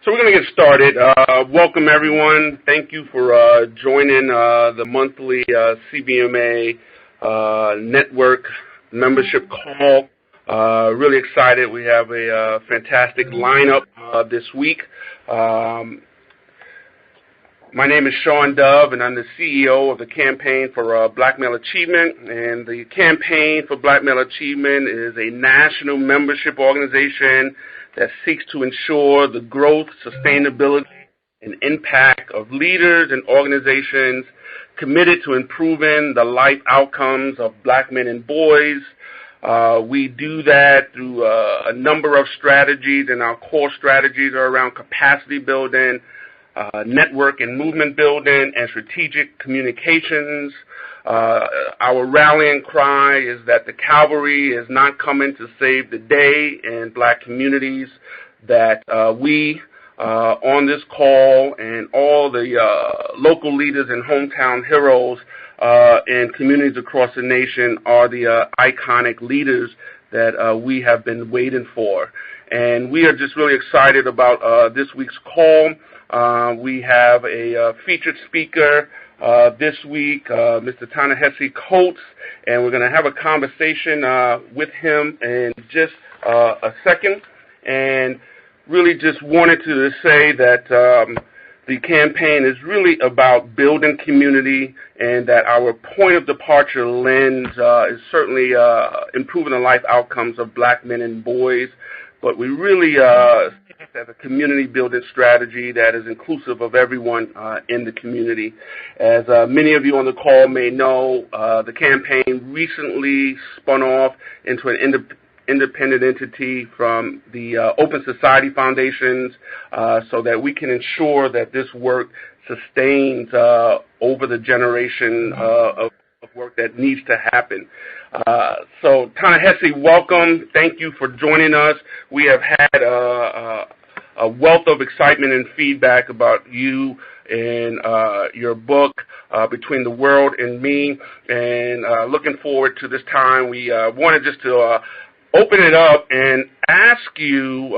So we're going to get started. Welcome, everyone. Thank you for joining the monthly CBMA network membership call. Really excited. We have a fantastic lineup this week. My name is Sean Dove, and I'm the CEO of the Campaign for Black Male Achievement. And the Campaign for Black Male Achievement is a national membership organization that seeks to ensure the growth, sustainability, and impact of leaders and organizations committed to improving the life outcomes of black men and boys. We do that through a number of strategies, and our core strategies are around capacity building, network and movement building, and strategic communications. Our rallying cry is that the cavalry is not coming to save the day in black communities, that we on this call and all the local leaders and hometown heroes in communities across the nation are the iconic leaders that we have been waiting for. And we are just really excited about this week's call. We have a featured speaker this week, Mr. Ta-Nehisi, and we're going to have a conversation with him in just a second. And really just wanted to say that the campaign is really about building community, and that our point of departure lens is certainly improving the life outcomes of black men and boys. But we really see this as a community-building strategy that is inclusive of everyone in the community. As many of you on the call may know, the campaign recently spun off into an independent entity from the Open Society Foundations so that we can ensure that this work sustains over the generation of work that needs to happen. So, Ta-Nehisi, welcome. Thank you for joining us. We have had a wealth of excitement and feedback about you and your book, Between the World and Me, and looking forward to this time. We wanted just to open it up and ask you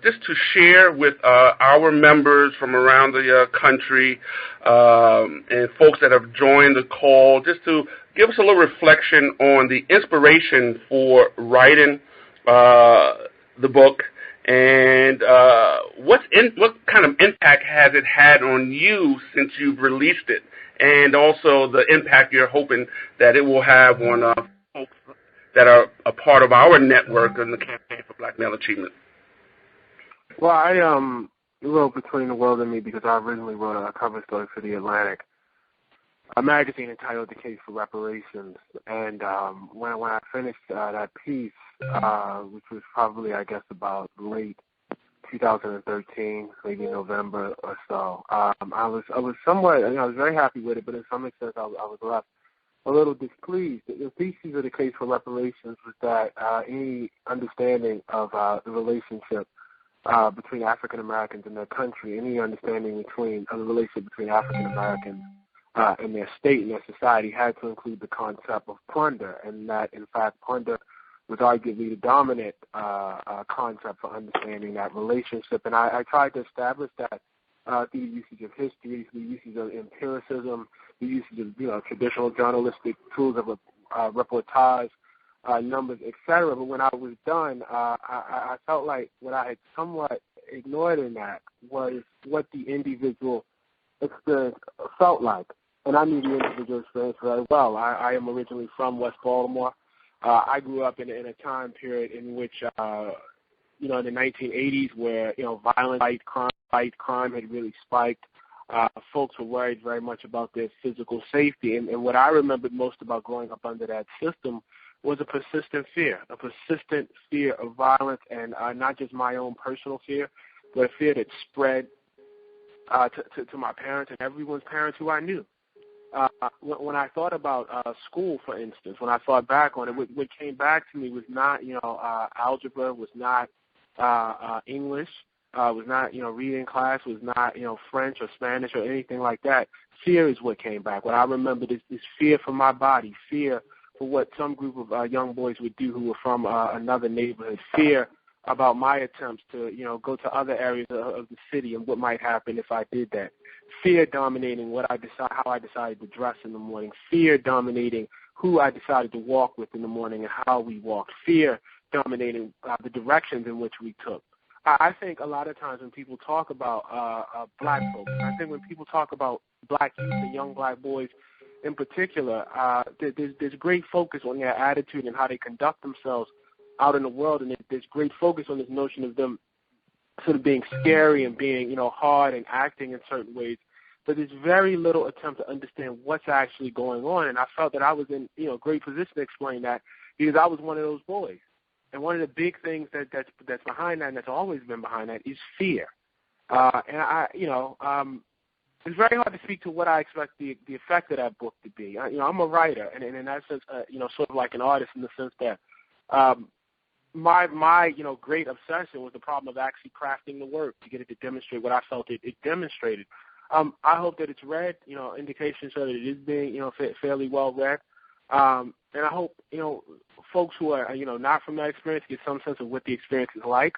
just to share with our members from around the country and folks that have joined the call, just to give us a little reflection on the inspiration for writing the book, and what kind of impact has it had on you since you've released it, and also the impact you're hoping that it will have on folks that are a part of our network in the Campaign for Black Male Achievement. Well, I wrote Between the World and Me because I originally wrote a cover story for The Atlantic, a magazine entitled The Case for Reparations. And when I finished that piece, which was probably, I guess, about late 2013, maybe November or so, I was somewhat, I was very happy with it, but in some extent I was left a little displeased. The thesis of The Case for Reparations was that any understanding of the relationship between African Americans and their country, any understanding between the relationship between African Americans and their state and their society had to include the concept of plunder, and that, in fact, plunder was arguably the dominant concept for understanding that relationship. And I tried to establish that through the usage of history, through the usage of empiricism, the usage of traditional journalistic tools of reportage, numbers, etc. But when I was done, I felt like what I had somewhat ignored in that was what the individual experience felt like. And I knew the individual experience very well. I am originally from West Baltimore. I grew up in a time period in which, in the 1980s, where violent crime had really spiked. Folks were worried very much about their physical safety. And what I remembered most about growing up under that system was a persistent fear of violence, and not just my own personal fear, but a fear that spread to my parents and everyone's parents who I knew. When I thought about school, for instance, when I thought back on it, what came back to me was not, algebra, was not English, was not, reading class, was not, French or Spanish or anything like that. Fear is what came back. What I remembered is fear for my body, fear for what some group of young boys would do who were from another neighborhood, fear about my attempts to, go to other areas of the city and what might happen if I did that. Fear dominating how I decided to dress in the morning. Fear dominating who I decided to walk with in the morning and how we walked. Fear dominating the directions in which we took. I think a lot of times when people talk about black folks, I think when people talk about black youth and young black boys in particular, there's great focus on their attitude and how they conduct themselves out in the world, and there's great focus on this notion of them sort of being scary and being, hard and acting in certain ways. But there's very little attempt to understand what's actually going on, and I felt that I was in, great position to explain that because I was one of those boys. And one of the big things that's behind that, and that's always been behind that, is fear. It's very hard to speak to what I expect the effect of that book to be. I'm a writer, and in that sense, sort of like an artist in the sense that my great obsession was the problem of actually crafting the work to get it to demonstrate what I felt it demonstrated. I hope that it's read, indications show that it is being, fairly well read. And I hope, folks who are, not from that experience get some sense of what the experience is like.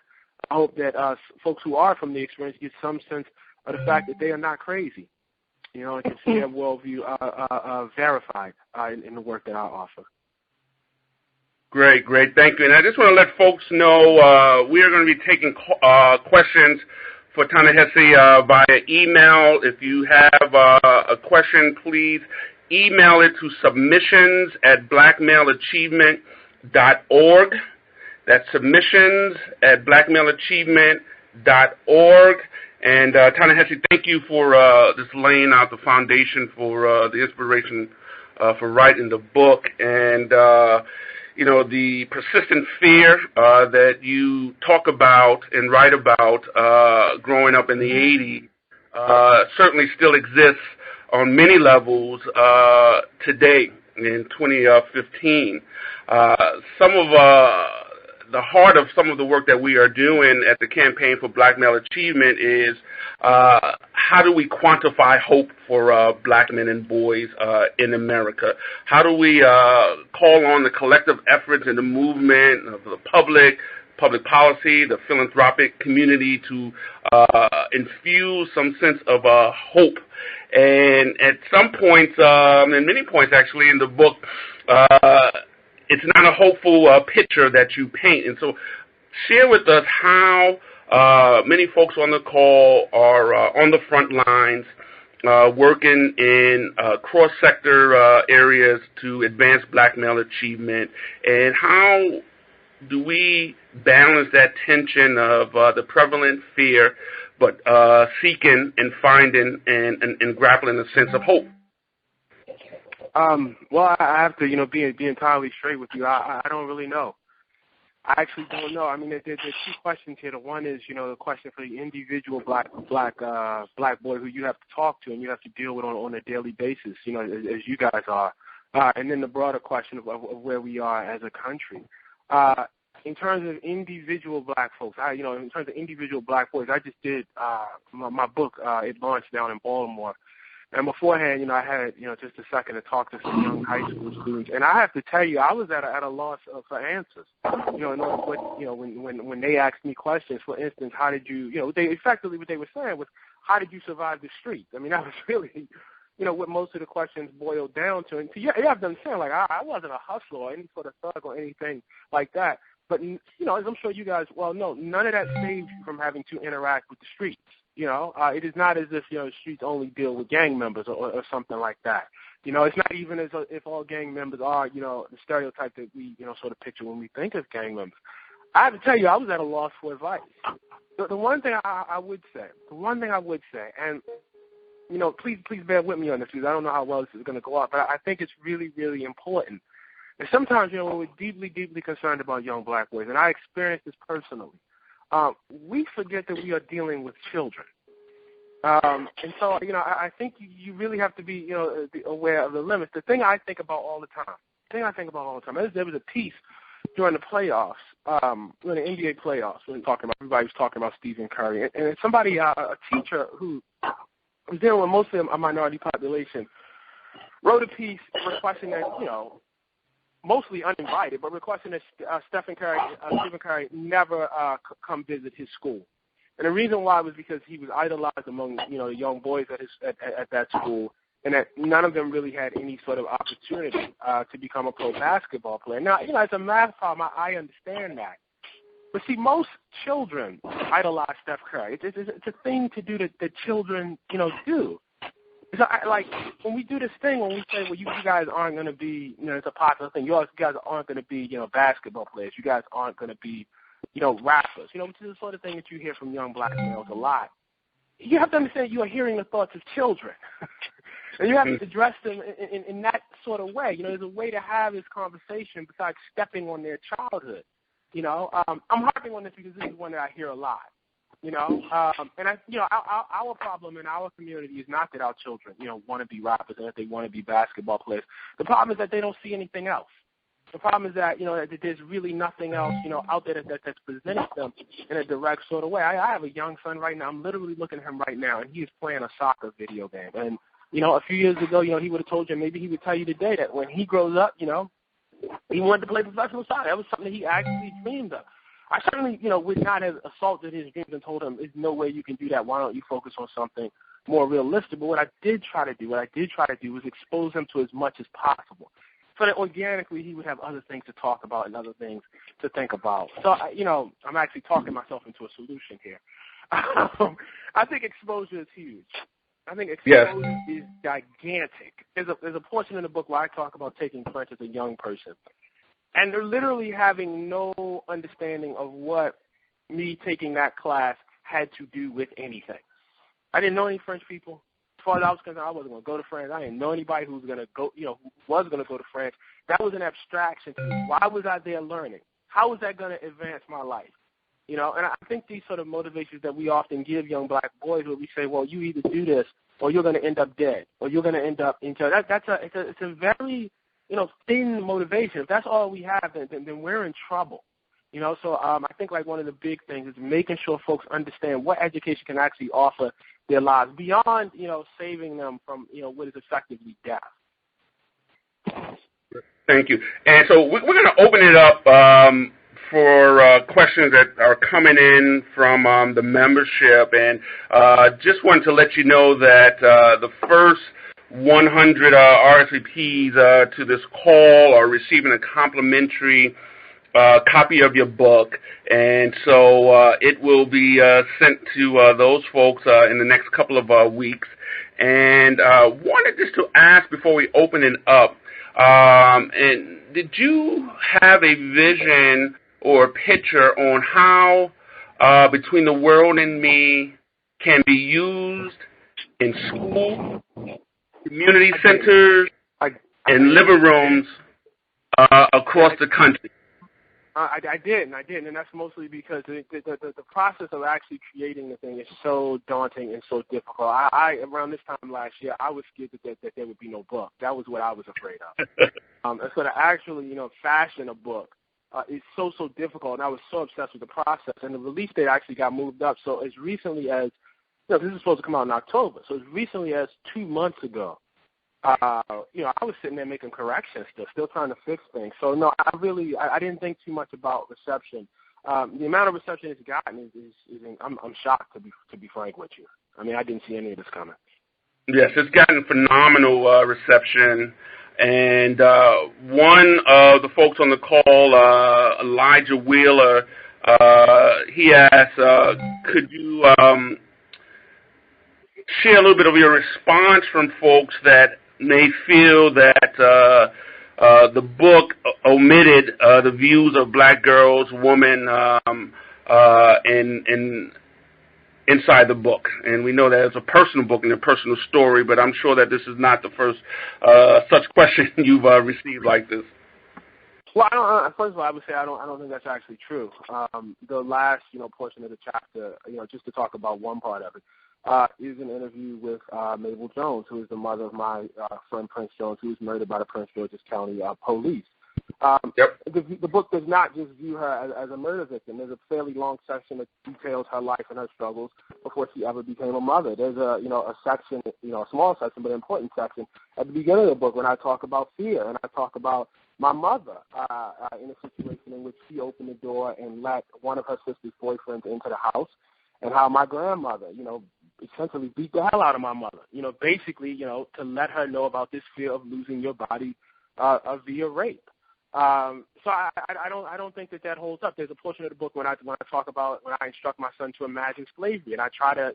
I hope that folks who are from the experience get some sense of the fact that they are not crazy, and can see their worldview verified in the work that I offer. Great. Thank you. And I just want to let folks know we are going to be taking questions for Ta-Nehisi via email. If you have a question, please email it to submissions@blackmaleachievement.org. That's submissions@blackmaleachievement.org. And Ta-Nehisi, thank you for just laying out the foundation for the inspiration for writing the book. And the persistent fear that you talk about and write about growing up in the 80s certainly still exists on many levels today in 2015. Some of the heart of some of the work that we are doing at the Campaign for Black Male Achievement is how do we quantify hope for black men and boys in America? How do we call on the collective efforts and the movement of the public policy, the philanthropic community to infuse some sense of hope? And at some points, and many points actually in the book, it's not a hopeful picture that you paint. And so share with us how many folks on the call are on the front lines working in cross-sector areas to advance black male achievement, and how do we balance that tension of the prevalent fear but seeking and finding and grappling a sense of hope? Well, I have to, be entirely straight with you. I don't really know. I actually don't know. I mean, there's two questions here. The one is, the question for the individual black boy who you have to talk to and you have to deal with on a daily basis, as you guys are. And then the broader question of where we are as a country. In terms of individual black folks, in terms of individual black boys, I just did my book. It launched down in Baltimore. And beforehand, I had, just a second to talk to some young high school students. And I have to tell you, I was at a loss for answers. When they asked me questions, for instance, how did you, they effectively what they were saying was, how did you survive the streets? I mean, that was really, what most of the questions boiled down to. And you have to understand, like, I wasn't a hustler or any sort of thug or anything like that. But, as I'm sure you guys well know, none of that saves you from having to interact with the streets. It is not as if, the streets only deal with gang members or something like that. It's not even as if all gang members are, the stereotype that we, sort of picture when we think of gang members. I have to tell you, I was at a loss for advice. The one thing I would say, and, please bear with me on this because I don't know how well this is going to go off, but I think it's really, really important. And sometimes, when we're deeply, deeply concerned about young black boys, and I experienced this personally, we forget that we are dealing with children. And so, I think you really have to be, aware of the limits. The thing I think about all the time, there was a piece during the playoffs, during the NBA playoffs, everybody was talking about Stephen Curry. And somebody, a teacher who was dealing with mostly a minority population, wrote a piece requesting that, mostly uninvited, but requesting that Stephen Curry never come visit his school. And the reason why was because he was idolized among, the young boys at that school, and that none of them really had any sort of opportunity to become a pro basketball player. Now, as a math problem, I understand that. But see, most children idolize Steph Curry. It's a thing to do that children, do. So, when we do this thing, when we say, well, you guys aren't going to be, it's a popular thing. You guys aren't going to be, basketball players. You guys aren't going to be, rappers. Which is the sort of thing that you hear from young black males a lot. You have to understand you are hearing the thoughts of children. And you have to address them in that sort of way. There's a way to have this conversation besides stepping on their childhood. I'm harping on this because this is one that I hear a lot. And our problem in our community is not that our children, want to be rappers and that they want to be basketball players. The problem is that they don't see anything else. The problem is that, that there's really nothing else, out there that's presented them in a direct sort of way. I have a young son right now. I'm literally looking at him right now, and he is playing a soccer video game. And, a few years ago, he would have told you, maybe he would tell you today that when he grows up, he wanted to play professional soccer. That was something that he actually dreamed of. I certainly, would not have assaulted his dreams and told him, there's no way you can do that. Why don't you focus on something more realistic? But what I did try to do was expose him to as much as possible, so that organically he would have other things to talk about and other things to think about. So, I'm actually talking myself into a solution here. I think exposure is huge. I think exposure is gigantic. There's a portion in the book where I talk about taking French as a young person. And they're literally having no understanding of what me taking that class had to do with anything. I didn't know any French people. As far as I was concerned, I wasn't going to go to France. I didn't know anybody who was going to go, who was going to go to France. That was an abstraction to me. Why was I there learning? How was that going to advance my life? And I think these sort of motivations that we often give young black boys, where we say, well, you either do this or you're going to end up dead or you're going to end up in jail. It's a very thin motivation. If that's all we have, then we're in trouble. So I think one of the big things is making sure folks understand what education can actually offer their lives beyond, saving them from, what is effectively death. Thank you. And so we're going to open it up for questions that are coming in from the membership. And just wanted to let you know that the first 100 RSVPs to this call are receiving a complimentary copy of your book, and so it will be sent to those folks in the next couple of weeks. And wanted just to ask before we open it up, and did you have a vision or a picture on how Between the World and Me can be used in school, community centers, and living rooms across the country? I did, and that's mostly because the process of actually creating the thing is so daunting and so difficult. I around this time last year, I was scared that there would be no book. That was what I was afraid of. And so to actually, fashion a book is so difficult, and I was so obsessed with the process. And the release date actually got moved up. So as recently as, this is supposed to come out in October. So as recently as 2 months ago, I was sitting there making corrections still trying to fix things. So no, I didn't think too much about reception. The amount of reception it's gotten is I'm shocked, to be frank with you. I mean, I didn't see any of this coming. Yes, it's gotten phenomenal reception. And one of the folks on the call, Elijah Wheeler, he asked, could you share a little bit of your response from folks that may feel that the book omitted the views of black girls, women, inside the book. And we know that it's a personal book and a personal story, but I'm sure that this is not the first such question you've received like this. Well, first of all, I would say I don't think that's actually true. The last portion of the chapter, just to talk about one part of it, is an interview with Mabel Jones, who is the mother of my friend Prince Jones, who was murdered by the Prince George's County police. Yep. The book does not just view her as a murder victim. There's a fairly long section that details her life and her struggles before she ever became a mother. There's a section, a small section, but an important section at the beginning of the book when I talk about fear and I talk about my mother in a situation in which she opened the door and let one of her sister's boyfriends into the house, and how my grandmother, essentially beat the hell out of my mother, basically, to let her know about this fear of losing your body via rape. So I don't think that holds up. There's a portion of the book when I talk about when I instruct my son to imagine slavery, and I try to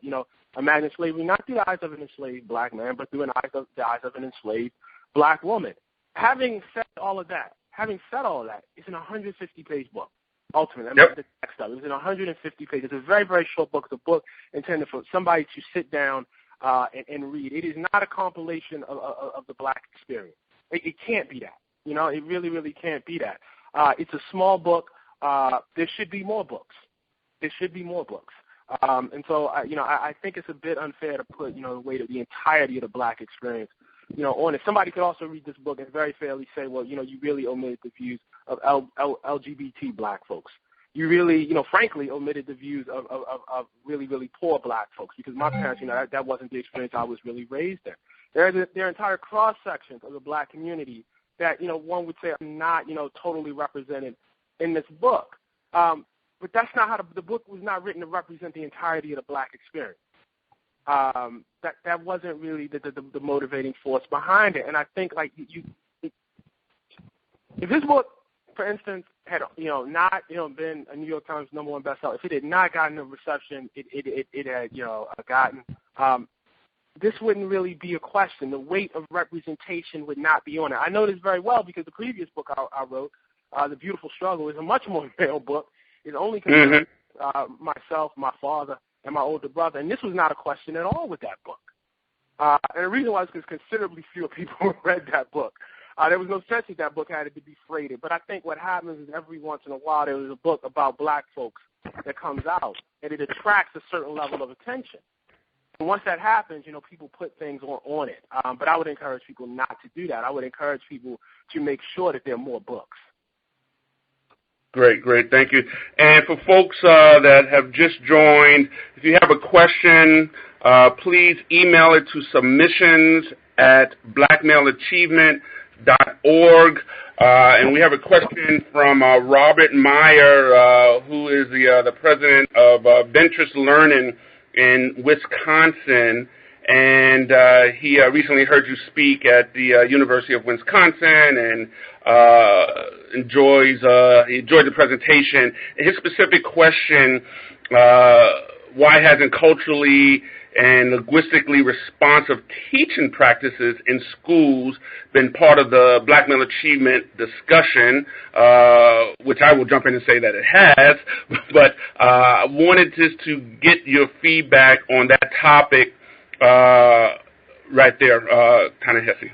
imagine slavery not through the eyes of an enslaved black man, but through the eyes of an enslaved black woman. Having said all that, it's an 150-page book. Ultimately, yep. The text of it. It's in 150 pages. It's a very, very short book. It's a book intended for somebody to sit down and read. It is not a compilation of the black experience. It can't be that. It really, really can't be that. It's a small book. There should be more books. And so, I think it's a bit unfair to put, the weight of the entirety of the black experience, on it. Somebody could also read this book and very fairly say, well, you really omitted the views of LGBT black folks. You really, frankly, omitted the views of really, really poor black folks, because my parents, that wasn't the experience I was really raised in. There are entire cross-sections of the black community that, one would say are not, totally represented in this book. But that's not how the book was not written to represent the entirety of the black experience. That wasn't really the motivating force behind it. And I think, if this book, for instance, had not been a New York Times #1 bestseller, if it had not gotten the reception it had gotten, this wouldn't really be a question. The weight of representation would not be on it. I know this very well because the previous book I wrote, The Beautiful Struggle, is a much more male book. It only concerns myself, my father, and my older brother, and this was not a question at all with that book. And the reason why is because considerably fewer people read that book. There was no sense that book had to be freighted. But I think what happens is every once in a while there is a book about black folks that comes out, and it attracts a certain level of attention. And once that happens, people put things on it. But I would encourage people not to do that. I would encourage people to make sure that there are more books. Great. Thank you. And for folks that have just joined, if you have a question, please email it to submissions@blackmaleachievement.org. And we have a question from Robert Meyer, who is the president of Ventress Learning in Wisconsin. And he recently heard you speak at the University of Wisconsin and enjoyed the presentation. His specific question, why hasn't culturally and linguistically responsive teaching practices in schools been part of the Black Male Achievement discussion, which I will jump in and say that it has, but I wanted just to get your feedback on that topic right there, Ta-Nehisi.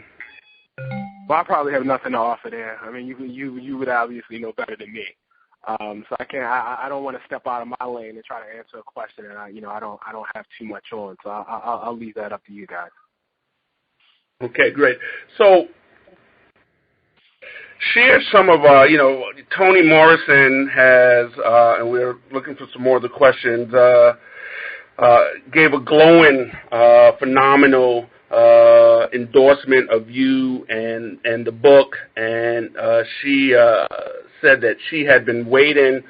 Well, I probably have nothing to offer there. I mean, you would obviously know better than me. So I don't want to step out of my lane and try to answer a question, and I don't have too much on. So I'll leave that up to you guys. Okay, great. So share some of Toni Morrison has, and we're looking for some more of the questions. Gave a glowing, phenomenal endorsement of you and the book, and she said that she had been waiting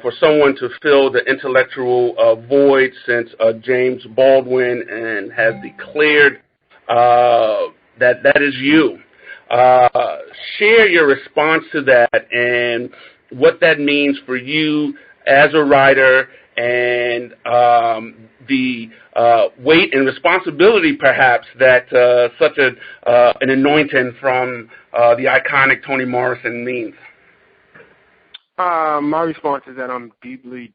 for someone to fill the intellectual void since James Baldwin, and has declared that is you. Share your response to that and what that means for you as a writer, and the weight and responsibility, perhaps, that such an anointing from the iconic Toni Morrison means. My response is that I'm deeply,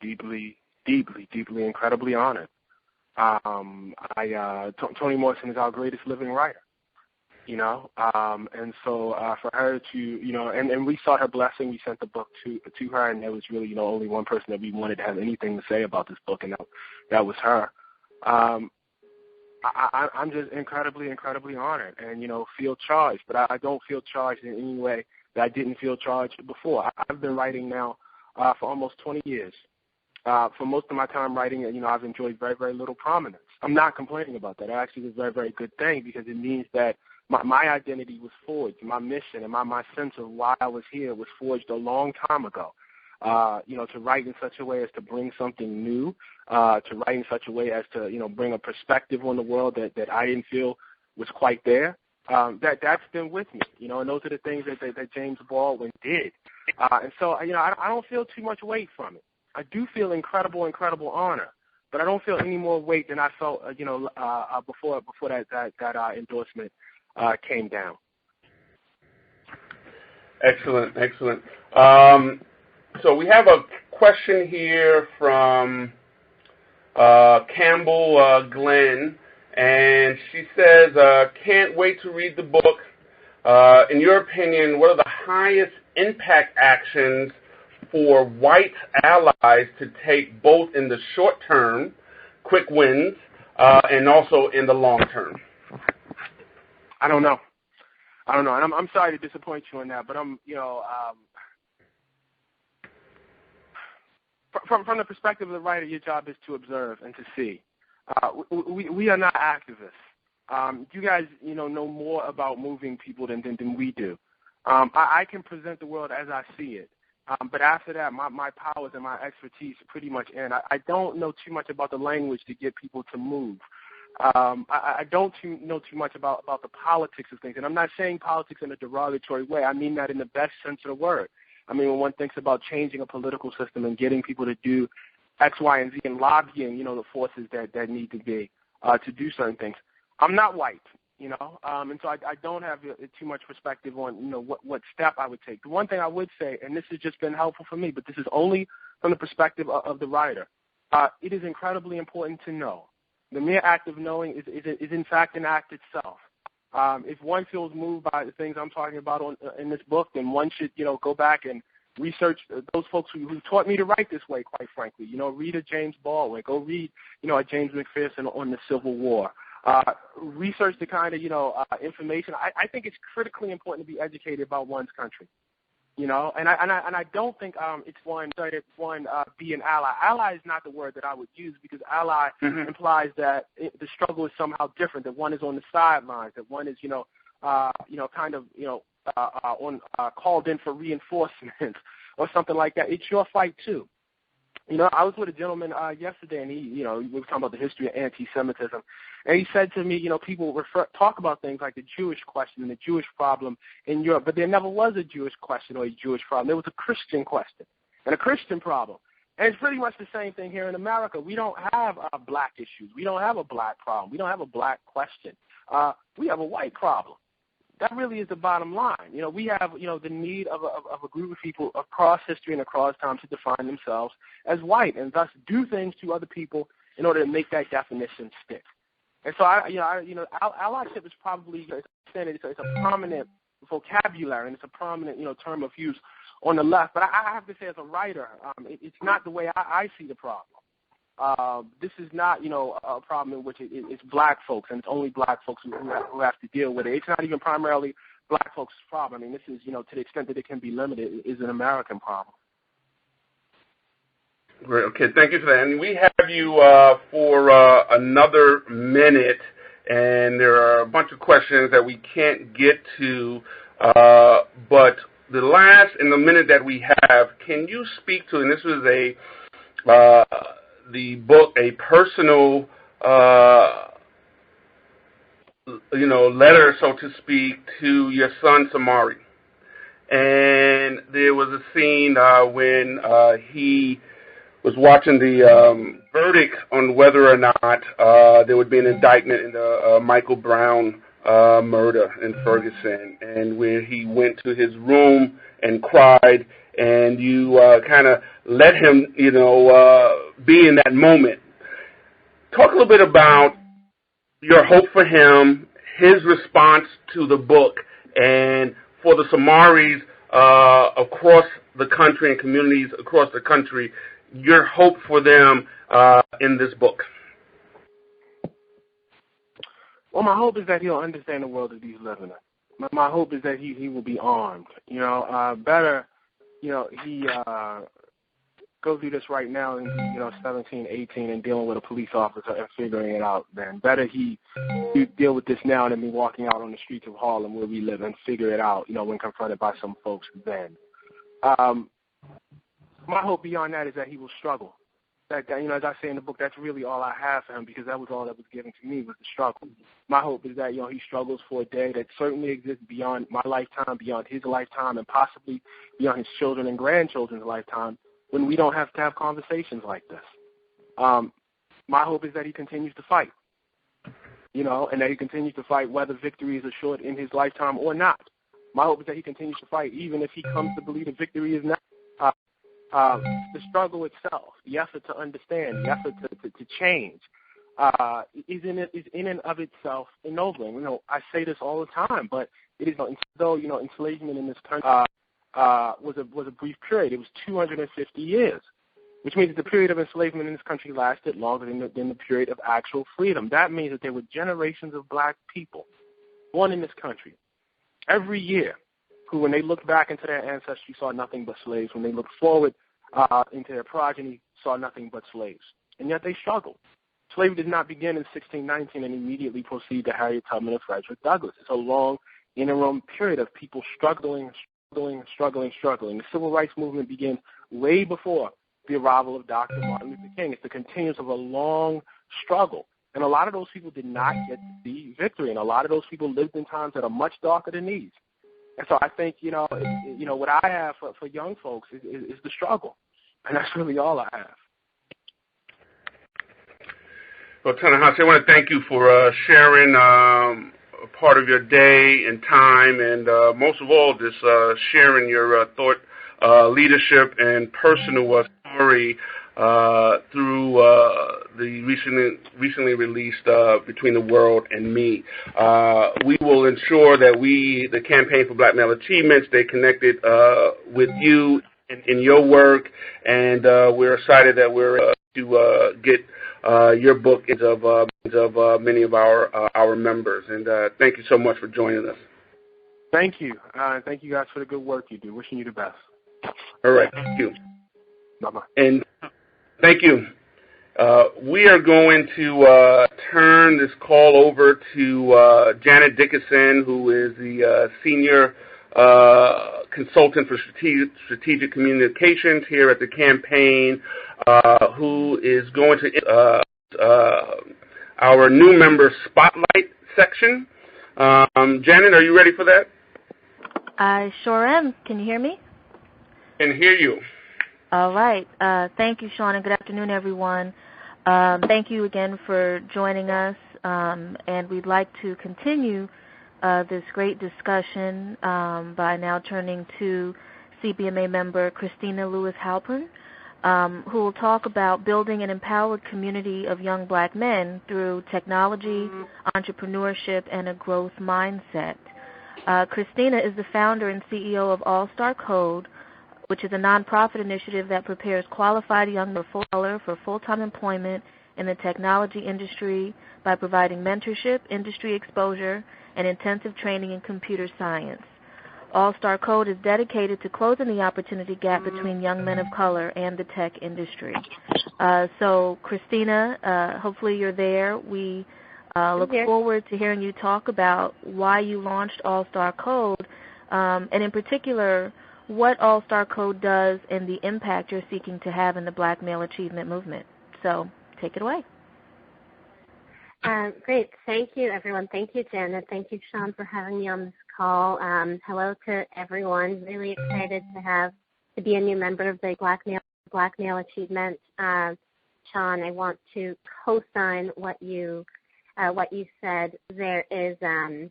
incredibly honored. Toni Morrison is our greatest living writer, and so for her to, and we sought her blessing. We sent the book to her, and there was really, only one person that we wanted to have anything to say about this book, and that was her. I'm just incredibly honored, and feel charged, but I don't feel charged in any way that I didn't feel charged before. I've been writing now for almost 20 years. For most of my time writing, I've enjoyed very, very little prominence. I'm not complaining about that. It actually is a very, very good thing, because it means that my identity was forged. My mission and my sense of why I was here was forged a long time ago. To write in such a way as to bring something new, to write in such a way as to, bring a perspective on the world that I didn't feel was quite there. That's been with me, and those are the things that James Baldwin did. And so, I don't feel too much weight from it. I do feel incredible honor, but I don't feel any more weight than I felt, before that endorsement came down. Excellent. So we have a question here from Campbell Glenn, and she says, can't wait to read the book. In your opinion, what are the highest impact actions for white allies to take both in the short term, quick wins, and also in the long term? I don't know. And I'm sorry to disappoint you on that, but from the perspective of the writer, your job is to observe and to see. We are not activists. You guys, know more about moving people than we do. I can present the world as I see it. But after that, my powers and my expertise pretty much end. I don't know too much about the language to get people to move. I don't know too much about the politics of things. And I'm not saying politics in a derogatory way. I mean that in the best sense of the word. I mean, when one thinks about changing a political system and getting people to do X, Y, and Z and lobbying, the forces that need to be to do certain things. I'm not white, and so I don't have too much perspective on, what step I would take. The one thing I would say, and this has just been helpful for me, but this is only from the perspective of the writer, it is incredibly important to know. The mere act of knowing is in fact an act itself. If one feels moved by the things I'm talking about in this book, then one should, go back and research those folks who taught me to write this way, quite frankly. Read a James Baldwin. Go read, a James McPherson on the Civil War. Research the kind of, information. I think it's critically important to be educated about one's country. And I don't think it's one be an ally. Ally is not the word that I would use, because ally implies that the struggle is somehow different, that one is on the sidelines, that one is called in for reinforcements or something like that. It's your fight too. I was with a gentleman yesterday, and we were talking about the history of anti-Semitism, and he said to me, people talk about things like the Jewish question and the Jewish problem in Europe, but there never was a Jewish question or a Jewish problem. There was a Christian question and a Christian problem. And it's pretty much the same thing here in America. We don't have black issues. We don't have a black problem. We don't have a black question. We have a white problem. That really is the bottom line. We have, the need of a group of people across history and across time to define themselves as white, and thus do things to other people in order to make that definition stick. And so, allyship is probably, it's a prominent vocabulary, and it's a prominent, term of use on the left. But I have to say, as a writer, it's not the way I see the problem. This is not, a problem in which it's black folks, and it's only black folks who have to deal with it. It's not even primarily black folks' problem. I mean, this is, to the extent that it can be limited, is an American problem. Great. Okay, thank you for that. And we have you for another minute, and there are a bunch of questions that we can't get to, but the last, in the minute that we have, can you speak to, and this was the book, a personal, letter, so to speak, to your son, Samari. And there was a scene when he was watching the verdict on whether or not there would be an indictment in the Michael Brown murder in Ferguson, and where he went to his room and cried, and you kind of let him, be in that moment. Talk a little bit about your hope for him, his response to the book, and for the Somalis across the country and communities across the country, your hope for them in this book. Well, my hope is that he'll understand the world that he's living in. My hope is that he will be armed. Better, he go through this right now and 17, 18 and dealing with a police officer and figuring it out, then better he deal with this now than me walking out on the streets of Harlem where we live and figure it out, when confronted by some folks then. My hope beyond that is that he will struggle. That as I say in the book, that's really all I have for him, because that was all that was given to me, was the struggle. My hope is that, he struggles for a day that certainly exists beyond my lifetime, beyond his lifetime, and possibly beyond his children and grandchildren's lifetime, when we don't have to have conversations like this. My hope is that he continues to fight, and that he continues to fight whether victory is assured in his lifetime or not. My hope is that he continues to fight even if he comes to believe that victory is not. The struggle itself, the effort to understand, the effort to change, is in and of itself ennobling. I say this all the time, but it is, though enslavement in this country was a brief period. It was 250 years, which means that the period of enslavement in this country lasted longer than the period of actual freedom. That means that there were generations of black people born in this country every year who, when they looked back into their ancestry, saw nothing but slaves. When they looked forward into their progeny, saw nothing but slaves. And yet they struggled. Slavery did not begin in 1619 and immediately proceed to Harriet Tubman and Frederick Douglass. It's a long interim period of people struggling. The civil rights movement began way before the arrival of Dr. Martin Luther King. It's the continuance of a long struggle. And a lot of those people did not get to see victory, and a lot of those people lived in times that are much darker than these. And so I think, what I have for young folks is the struggle. And that's really all I have. Well, Ta-Nehisi, I want to thank you for sharing a part of your day and time, and most of all, just sharing your thought leadership and personal story through the recently released Between the World and Me. We will ensure that the Campaign for Black Male Achievement, stay connected with you in your work, and we're excited that we're to get your book of many of our members. And thank you so much for joining us. Thank you. Thank you guys for the good work you do. Wishing you the best. All right. Thank you. Bye-bye. And thank you. We are going to turn this call over to Janet Dickinson, who is the Senior Consultant for Strategic Communications here at the campaign, who is going to our new member spotlight section. Janet, are you ready for that? I sure am. Can you hear me? Can hear you. All right. Thank you, Sean, and good afternoon, everyone. Thank you again for joining us, and we'd like to continue this great discussion by now turning to CBMA member Christina Lewis-Halpern, who will talk about building an empowered community of young black men through technology, entrepreneurship, and a growth mindset. Christina is the founder and CEO of All-Star Code, which is a nonprofit initiative that prepares qualified young men for full-time employment in the technology industry by providing mentorship, industry exposure, and intensive training in computer science. All-Star Code is dedicated to closing the opportunity gap between young men of color and the tech industry. So, Christina, hopefully you're there. We look forward to hearing you talk about why you launched All-Star Code, and in particular, what All-Star Code does and the impact you're seeking to have in the Black Male Achievement Movement. So, take it away. Great. Thank you, everyone. Thank you, Janet. Thank you, Sean, for having me on this call. Hello to everyone. Really excited to be a new member of the Black Male Achievement. Sean, I want to co-sign what you said. There is, the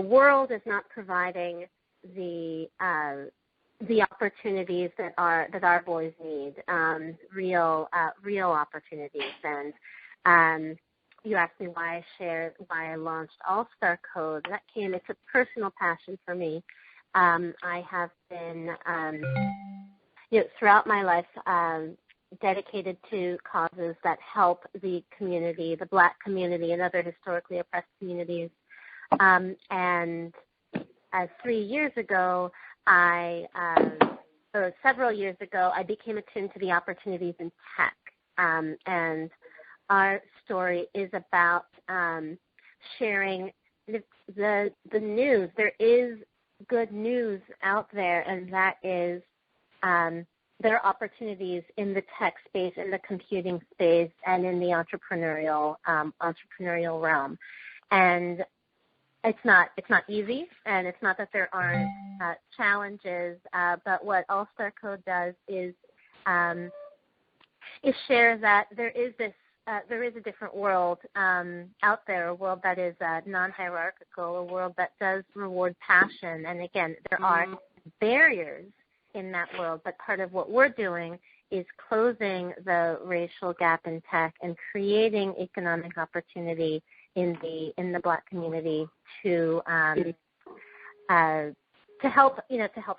world is not providing the opportunities that our boys need, real opportunities. And you asked me why I launched All-Star Code. It's a personal passion for me. I have been, throughout my life, dedicated to causes that help the community, the Black community, and other historically oppressed communities. And 3 years ago, several years ago, I became attuned to the opportunities in tech. And our story is about sharing the news. There is good news out there, and that is there are opportunities in the tech space, in the computing space, and in the entrepreneurial realm. And it's not easy, and it's not that there aren't challenges. But what All Star Code does is share that there is a different world out there, a world that is non-hierarchical, a world that does reward passion. And again, there are barriers in that world, but part of what we're doing is closing the racial gap in tech and creating economic opportunity in the Black community to help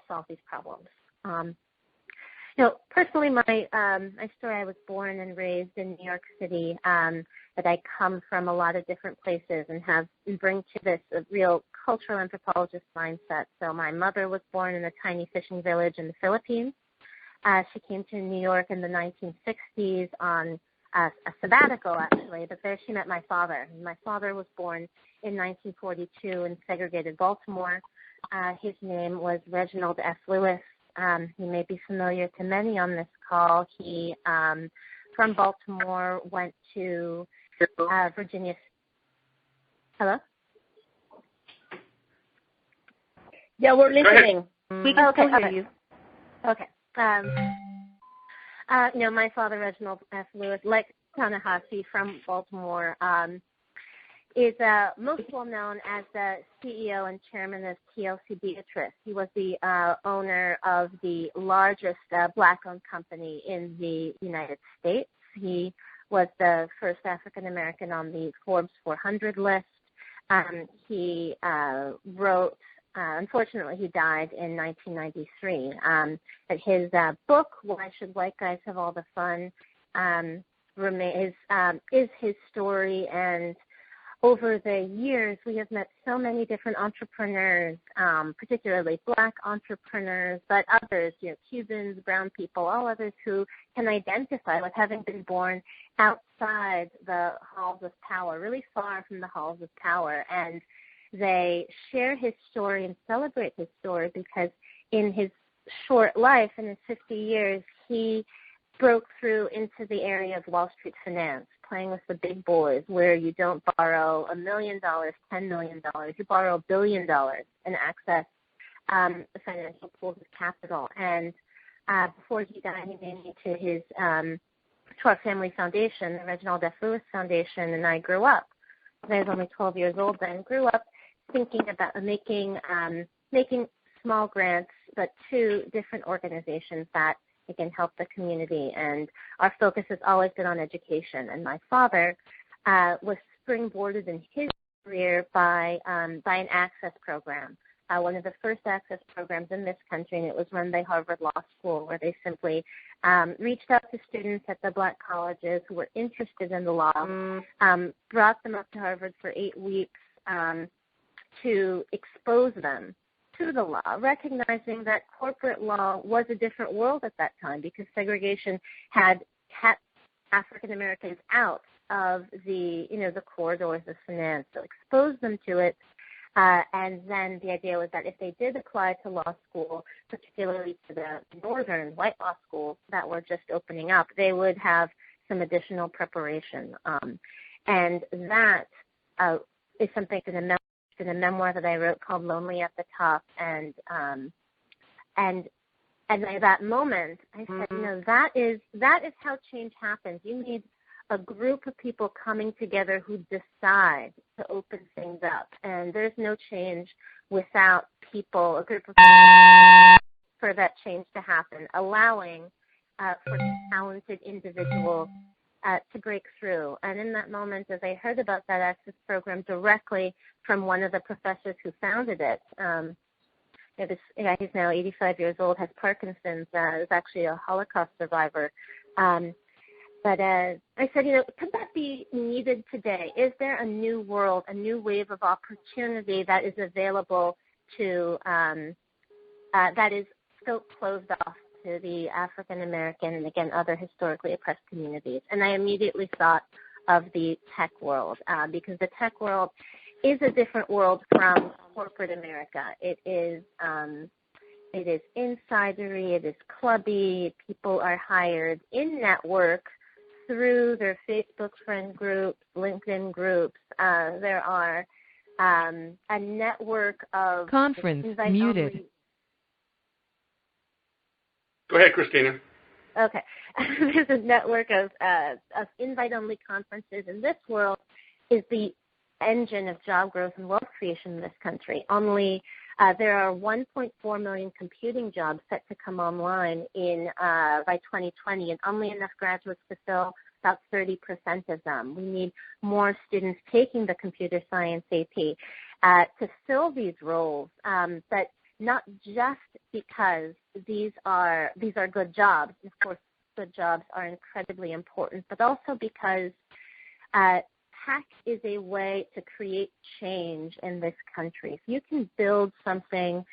solve these problems. Personally, my story, I was born and raised in New York City, but I come from a lot of different places and bring to this a real cultural anthropologist mindset. So my mother was born in a tiny fishing village in the Philippines. She came to New York in the 1960s on a sabbatical, actually, but there she met my father. My father was born in 1942 in segregated Baltimore. His name was Reginald F. Lewis. He may be familiar to many on this call. He, from Baltimore, went to Virginia. Hello? Yeah, we're listening. We can hear you. Okay. My father, Reginald F. Lewis, like Ta-Nehisi from Baltimore, is most well known as the CEO and chairman of TLC Beatrice. He was the owner of the largest Black-owned company in the United States. He was the first African American on the Forbes 400 list. He wrote. Unfortunately, he died in 1993. But his book, Why Should White Guys Have All the Fun, is his story. And over the years, we have met so many different entrepreneurs, particularly Black entrepreneurs, but others, Cubans, brown people, all others who can identify with having been born outside the halls of power, really far from the halls of power. And they share his story and celebrate his story because in his short life, in his 50 years, he broke through into the area of Wall Street finance, playing with the big boys, where you don't borrow $1 million, $10 million, you borrow $1 billion and access the financial pools of capital. And before he died, he named me to our family foundation, the Reginald F. Lewis Foundation, and I grew up. I was only 12 years old then. Grew up thinking about making small grants, but to different organizations that can help the community. And our focus has always been on education. And my father was springboarded in his career by an access program, one of the first access programs in this country, and it was run by Harvard Law School, where they simply reached out to students at the Black colleges who were interested in the law, brought them up to Harvard for 8 weeks to expose them to the law, recognizing that corporate law was a different world at that time because segregation had kept African Americans out of the corridors of finance. So expose them to it. And then the idea was that if they did apply to law school, particularly to the northern white law schools that were just opening up, they would have some additional preparation. And that is something in a memoir that I wrote called Lonely at the Top. And at that moment, I said, that is how change happens. You need a group of people coming together who decide to open things up. And there's no change without people, a group of people for that change to happen, allowing for talented individuals to break through. And in that moment, as I heard about that access program directly from one of the professors who founded it, he's now 85 years old, has Parkinson's, is actually a Holocaust survivor. But I said, could that be needed today? Is there a new world, a new wave of opportunity that is available to, that is still closed off to the African American and, again, other historically oppressed communities? And I immediately thought of the tech world, because the tech world is a different world from corporate America. It is insidery, it is clubby. People are hired in network through their Facebook friend groups, LinkedIn groups. There are a network of conference muted. Go ahead, Christina. Okay. There's a network of invite-only conferences, and this world is the engine of job growth and wealth creation in this country. Only there are 1.4 million computing jobs set to come online by 2020, and only enough graduates to fill about 30% of them. We need more students taking the computer science AP to fill these roles, but not just because these are good jobs. Of course, good jobs are incredibly important, but also because tech is a way to create change in this country. If you can build something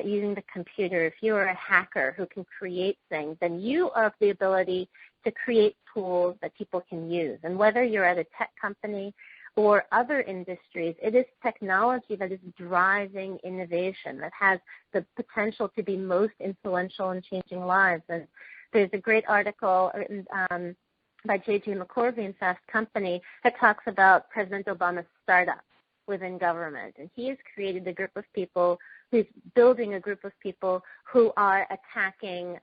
using the computer, if you're a hacker who can create things, then you have the ability to create tools that people can use. And whether you're at a tech company or other industries, it is technology that is driving innovation, that has the potential to be most influential in changing lives. And there's a great article written by J.J. McCorvey in Fast Company that talks about President Obama's startup within government. And he has created a group of people, who's building a group of people who are attacking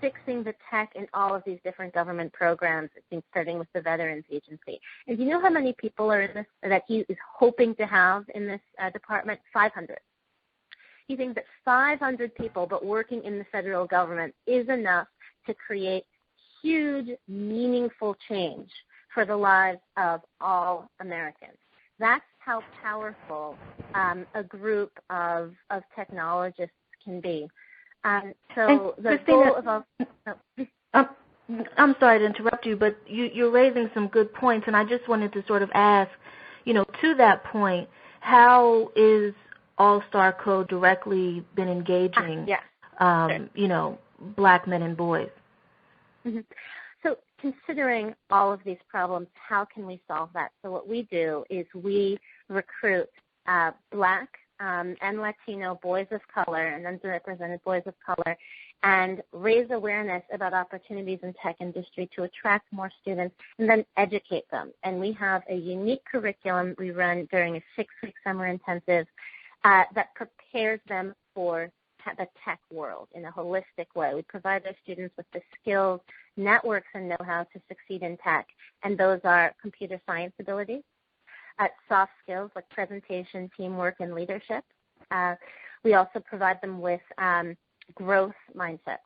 fixing the tech in all of these different government programs, I think starting with the Veterans Agency. And do you know how many people are in this that he is hoping to have in this department? 500. He thinks that 500 people, but working in the federal government, is enough to create huge, meaningful change for the lives of all Americans. That's how powerful a group of technologists can be. So the goal of I'm sorry to interrupt you, but you're raising some good points, and I just wanted to sort of ask, to that point, how is All-Star Code directly been engaging, sure. Black men and boys? Mm-hmm. So considering all of these problems, how can we solve that? So what we do is we recruit Black and Latino boys of color and underrepresented boys of color and raise awareness about opportunities in tech industry to attract more students and then educate them. And we have a unique curriculum we run during a 6-week summer intensive that prepares them for the tech world in a holistic way. We provide our students with the skills, networks, and know-how to succeed in tech, and those are computer science abilities, soft skills like presentation, teamwork, and leadership. We also provide them with growth mindset.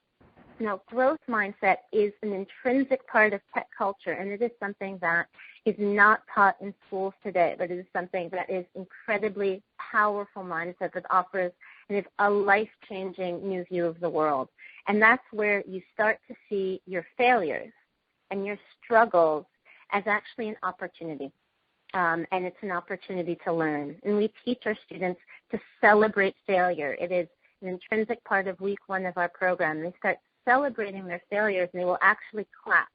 Now, growth mindset is an intrinsic part of tech culture, and it is something that is not taught in schools today, but it is something that is incredibly powerful mindset that offers a life-changing new view of the world. And that's where you start to see your failures and your struggles as actually an opportunity. And it's an opportunity to learn. And we teach our students to celebrate failure. It is an intrinsic part of week 1 of our program. They start celebrating their failures, and they will actually clap.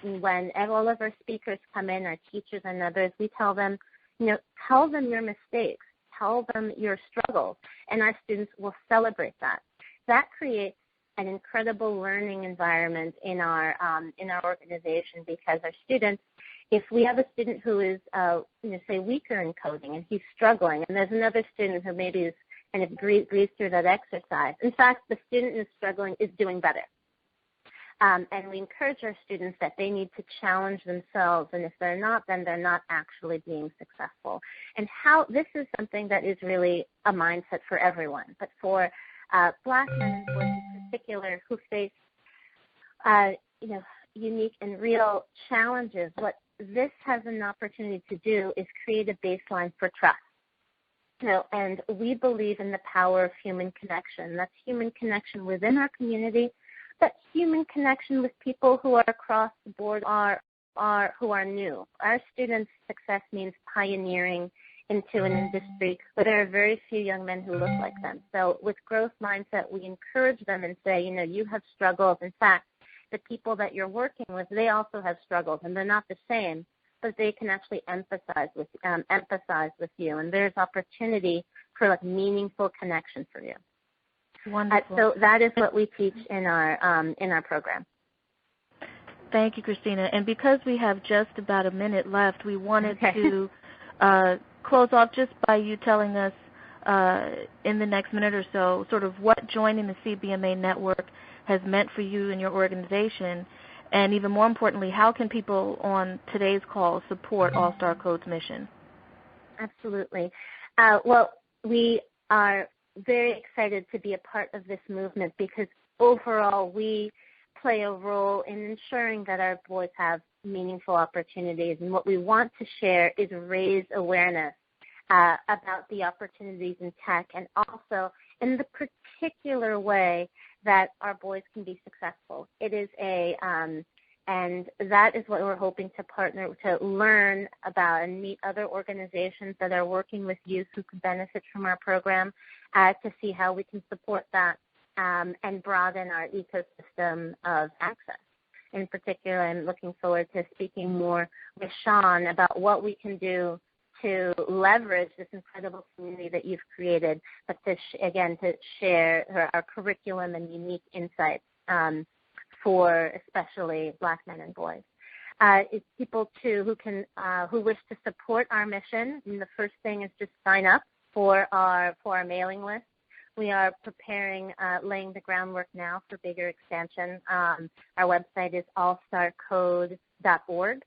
When all of our speakers come in, our teachers and others, we tell them, tell them your mistakes, tell them your struggles, and our students will celebrate that. That creates an incredible learning environment in our organization, because our students, if we have a student who is, say, weaker in coding and he's struggling, and there's another student who maybe is kind of breeze through that exercise. In fact, the student who's struggling is doing better. And we encourage our students that they need to challenge themselves, and if they're not, then they're not actually being successful. And how this is something that is really a mindset for everyone, but for Black men and boys in particular who face, unique and real challenges, what this has an opportunity to do is create a baseline for trust. And we believe in the power of human connection. That's human connection within our community, but human connection with people who are across the board who are new. Our students' success means pioneering into an industry where there are very few young men who look like them. So with growth mindset, we encourage them and say, you have struggles. In fact, the people that you're working with, they also have struggles, and they're not the same, but they can actually empathize with you, and there's opportunity for like meaningful connection for you. Wonderful. So that is what we teach in our program. Thank you, Christina. And because we have just about a minute left, we wanted to close off just by you telling us in the next minute or so sort of what joining the CBMA network has meant for you and your organization, and even more importantly, how can people on today's call support All Star Code's mission? Absolutely. Well, we are very excited to be a part of this movement because overall we play a role in ensuring that our boys have meaningful opportunities. And what we want to share is raise awareness about the opportunities in tech and also in the particular way that our boys can be successful. It is and that is what we're hoping to partner to learn about and meet other organizations that are working with youth who could benefit from our program to see how we can support that and broaden our ecosystem of access. In particular, I'm looking forward to speaking more with Sean about what we can do to leverage this incredible community that you've created, but to share our curriculum and unique insights for especially Black men and boys. It's people too who wish to support our mission. And the first thing is just sign up for our mailing list. We are preparing, laying the groundwork now for bigger expansion. Our website is allstarcode.org.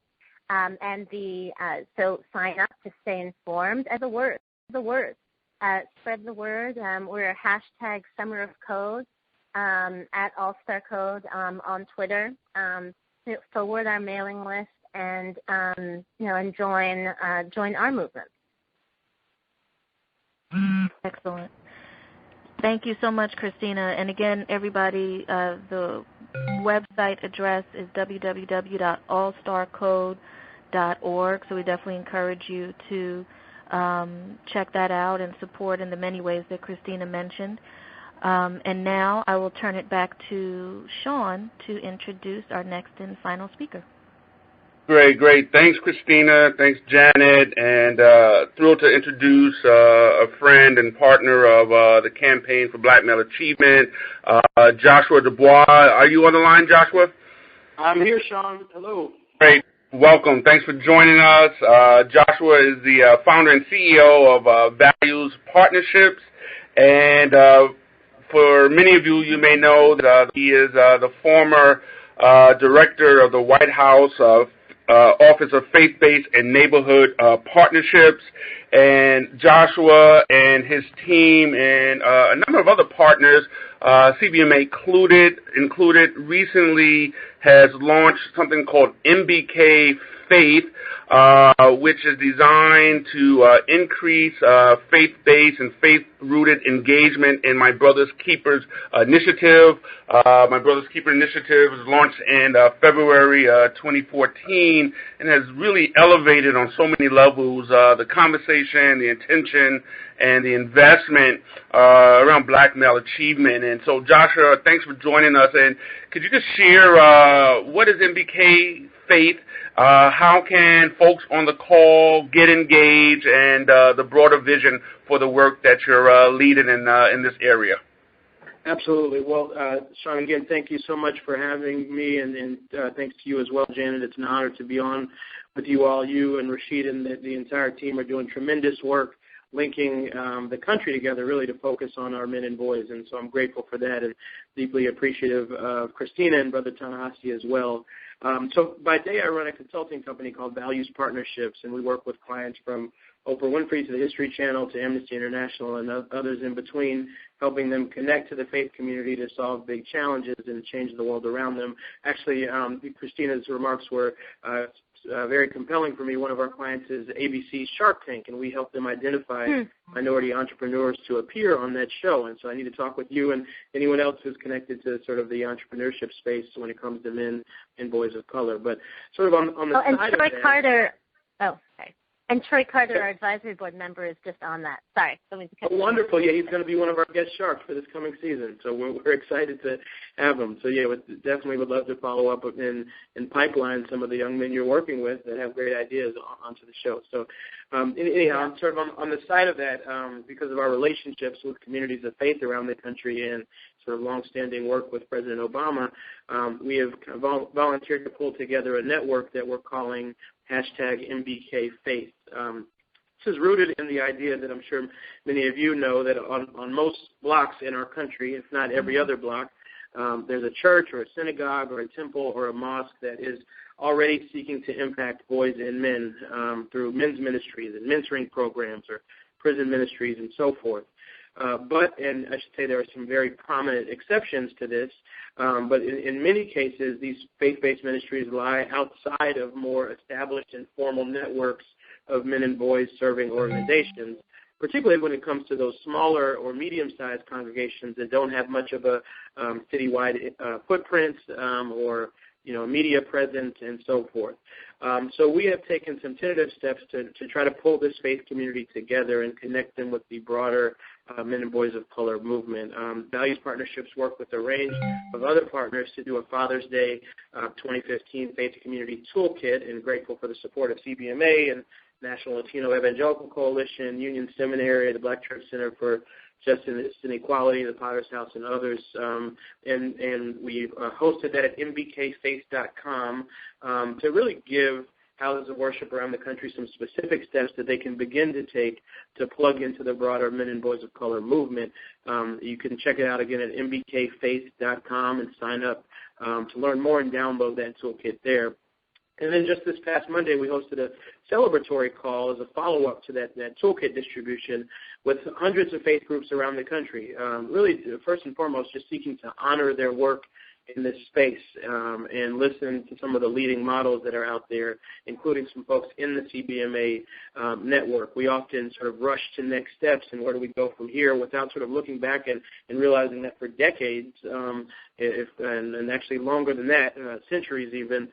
So sign up to stay informed. And the word. Spread the word. We're hashtag Summer of Code at All-Star Code on Twitter. Forward our mailing list and join our movement. Excellent. Thank you so much, Christina. And again, everybody, the website address is www.allstarcode.org. So we definitely encourage you to check that out and support in the many ways that Christina mentioned. And now I will turn it back to Sean to introduce our next and final speaker. Great. Thanks, Christina. Thanks, Janet. And thrilled to introduce a friend and partner of the Campaign for Black Male Achievement, Joshua Dubois. Are you on the line, Joshua? I'm here, Sean. Hello. Great. Welcome. Thanks for joining us. Joshua is the founder and CEO of Values Partnerships. And for many of you, you may know that he is the former director of the White House Office of Faith-Based and Neighborhood Partnerships. And Joshua and his team and a number of other partners, CBMA included, recently has launched something called MBK Faith, which is designed to increase faith-based and faith-rooted engagement in My Brother's Keepers initiative. My Brother's Keeper initiative was launched in February 2014 and has really elevated on so many levels the conversation, the intention, and the investment around Black male achievement. And so, Joshua, thanks for joining us. And could you just share what is MBK Faith? How can folks on the call get engaged and the broader vision for the work that you're leading in this area? Absolutely. Well, Sean, again, thank you so much for having me, and thanks to you as well, Janet. It's an honor to be on with you all. You and Rashid and the entire team are doing tremendous work linking the country together really to focus on our men and boys, and so I'm grateful for that and deeply appreciative of Christina and Brother Ta-Nehisi as well. So by day I run a consulting company called Values Partnerships, and we work with clients from Oprah Winfrey to the History Channel to Amnesty International and others in between, helping them connect to the faith community to solve big challenges and change the world around them. Actually, Christina's remarks were very compelling for me. One of our clients is ABC's Shark Tank, and we help them identify minority entrepreneurs to appear on that show. And so I need to talk with you and anyone else who's connected to sort of the entrepreneurship space when it comes to men and boys of color. But sort of on the side and Troy of that, Carter. Oh, sorry. And Troy Carter, our advisory board member, is just on that. Sorry. Wonderful. Yeah, he's going to be one of our guest sharks for this coming season. So we're excited to have him. So, yeah, definitely would love to follow up and pipeline some of the young men you're working with that have great ideas onto the show. So, anyhow, sort of on the side of that, because of our relationships with communities of faith around the country and sort of longstanding work with President Obama, we have volunteered to pull together a network that we're calling #MBKFaith. This is rooted in the idea that I'm sure many of you know that on most blocks in our country, if not every other block, there's a church or a synagogue or a temple or a mosque that is already seeking to impact boys and men through men's ministries and mentoring programs or prison ministries and so forth. And I should say there are some very prominent exceptions to this, but in many cases, these faith-based ministries lie outside of more established and formal networks of men and boys serving organizations, particularly when it comes to those smaller or medium-sized congregations that don't have much of a citywide footprint or media presence and so forth. So we have taken some tentative steps to try to pull this faith community together and connect them with the broader Men and Boys of Color movement. Values Partnerships work with a range of other partners to do a Father's Day 2015 Faith Community Toolkit, and grateful for the support of CBMA and National Latino Evangelical Coalition, Union Seminary, the Black Church Center for Justice and Equality, the Potter's House, and others. And we hosted that at mbkfaith.com to really give houses of worship around the country some specific steps that they can begin to take to plug into the broader Men and Boys of Color movement. You can check it out again at mbkfaith.com and sign up to learn more and download that toolkit there. And then just this past Monday, we hosted a celebratory call as a follow-up to that toolkit distribution with hundreds of faith groups around the country, really, first and foremost, just seeking to honor their work in this space and listen to some of the leading models that are out there, including some folks in the CBMA network. We often sort of rush to next steps and where do we go from here without sort of looking back and realizing that for decades, and actually longer than that, centuries even,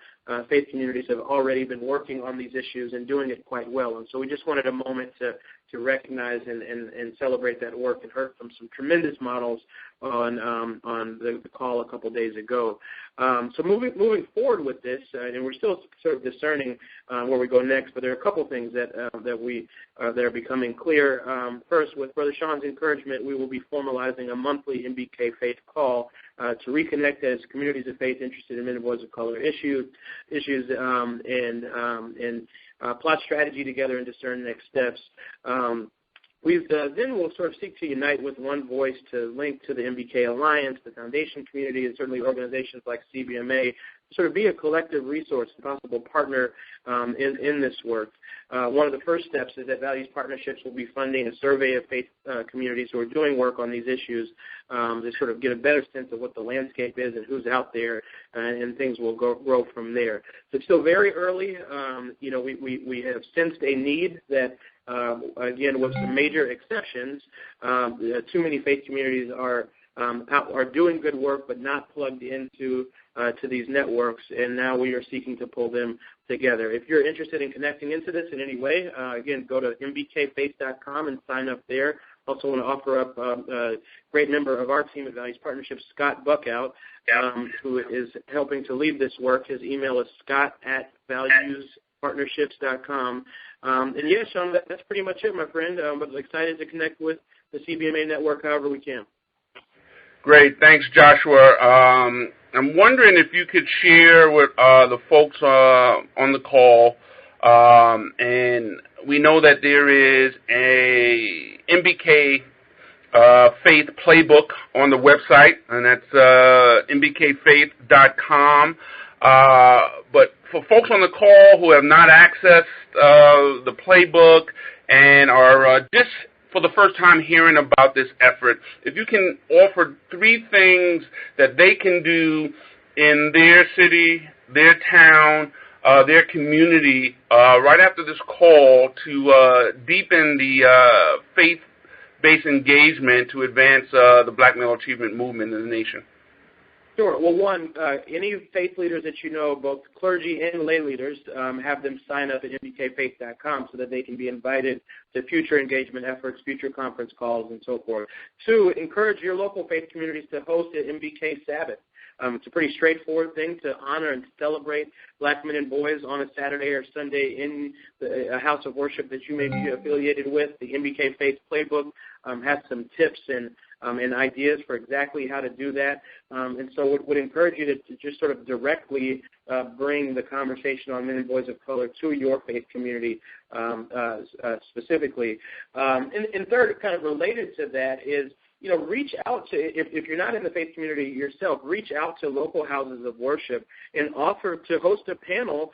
faith communities have already been working on these issues and doing it quite well. And so we just wanted a moment to recognize and celebrate that work and heard from some tremendous models on the call a couple days ago. So moving forward with this, and we're still sort of discerning where we go next, but there are a couple things that are becoming clear. First, with Brother Sean's encouragement, we will be formalizing a monthly MBK Faith call to reconnect as communities of faith interested in Men and Boys of Color issues and plot strategy together and discern next steps. Then we'll sort of seek to unite with one voice to link to the MBK Alliance, the foundation community, and certainly organizations like CBMA, sort of be a collective resource and possible partner in this work. One of the first steps is that Values Partnerships will be funding a survey of faith communities who are doing work on these issues to sort of get a better sense of what the landscape is and who's out there, and things will grow from there. So it's still very early. We have sensed a need that, again, with some major exceptions, too many faith communities are doing good work but not plugged into to these networks, and now we are seeking to pull them together. If you're interested in connecting into this in any way, again, go to mbkfaith.com and sign up there. Also want to offer up a great member of our team at Values Partnerships, Scott Buckout, who is helping to lead this work. His email is scott@valuespartnerships.com. And yeah, Sean, that's pretty much it, my friend. But excited to connect with the CBMA network however we can. Great. Thanks, Joshua. I'm wondering if you could share with the folks on the call, and we know that there is a MBK Faith playbook on the website, and that's mbkfaith.com. But for folks on the call who have not accessed the playbook and are just for the first time hearing about this effort, if you can offer 3 things that they can do in their city, their town, their community right after this call to deepen the faith-based engagement to advance the Black Male Achievement movement in the nation. Sure. Well, one, any faith leaders that you know, both clergy and lay leaders, have them sign up at mbkfaith.com so that they can be invited to future engagement efforts, future conference calls, and so forth. Two, encourage your local faith communities to host an MBK Sabbath. It's a pretty straightforward thing to honor and celebrate black men and boys on a Saturday or Sunday in a house of worship that you may be affiliated with. The MBK Faith Playbook has some tips and ideas for exactly how to do that. And so would encourage you to just sort of directly bring the conversation on men and boys of color to your faith community specifically. And third, kind of related to that is, reach out to, if you're not in the faith community yourself, reach out to local houses of worship and offer to host a panel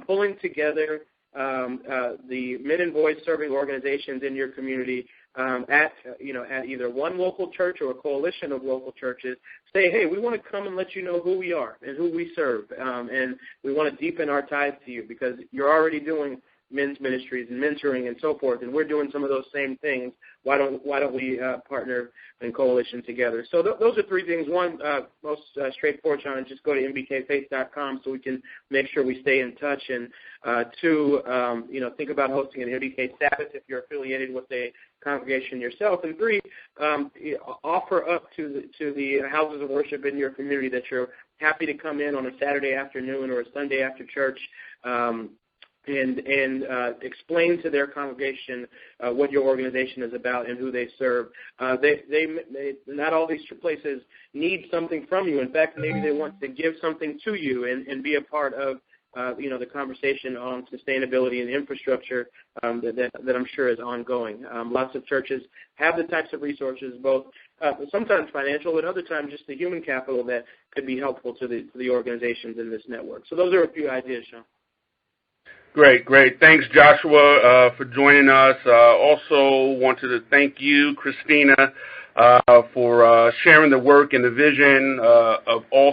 pulling together the men and boys serving organizations in your community at either one local church or a coalition of local churches. Say, hey, we want to come and let you know who we are and who we serve, and we want to deepen our ties to you because you're already doing men's ministries and mentoring and so forth, and we're doing some of those same things. Why don't we partner and coalition together? So those are three things. One, most straightforward, Sean, is just go to mbkfaith.com so we can make sure we stay in touch. And two, think about hosting an MBK Sabbath if you're affiliated with a congregation yourself. And three, offer up to the houses of worship in your community that you're happy to come in on a Saturday afternoon or a Sunday after church. And explain to their congregation what your organization is about and who they serve. Not all these places need something from you. In fact, maybe they want to give something to you and be a part of the conversation on sustainability and infrastructure that I'm sure is ongoing. Lots of churches have the types of resources, both sometimes financial, but other times just the human capital that could be helpful to the organizations in this network. So those are a few ideas, Sean. Great. Thanks, Joshua, for joining us. Also wanted to thank you, Christina, for sharing the work and the vision of all